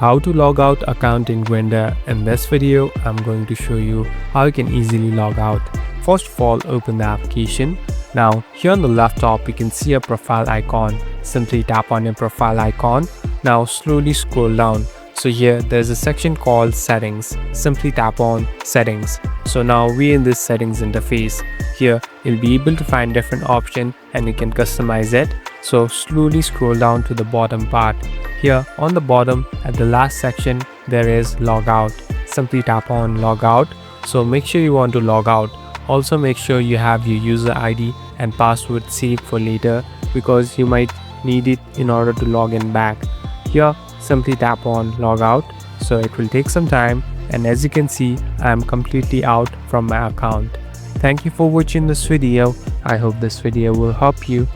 How to log out account in Grindr. In this video, I'm going to show you how you can easily log out. First of all, open the application. Now, here on the left top, you can see a profile icon. Simply tap on your profile icon. Now, slowly scroll down. So here, there's a section called Settings. Simply tap on Settings. So now we're in this Settings interface. Here, you'll be able to find different options and you can customize it. So slowly scroll down to the bottom part. Here on the bottom at the last section there is Logout. Simply tap on Logout. So make sure you want to log out. Also make sure you have your user ID and password saved for later because you might need it in order to log in back. Here simply tap on Logout. So it will take some time, and as you can see I am completely out from my account. Thank you for watching this video. I hope this video will help you.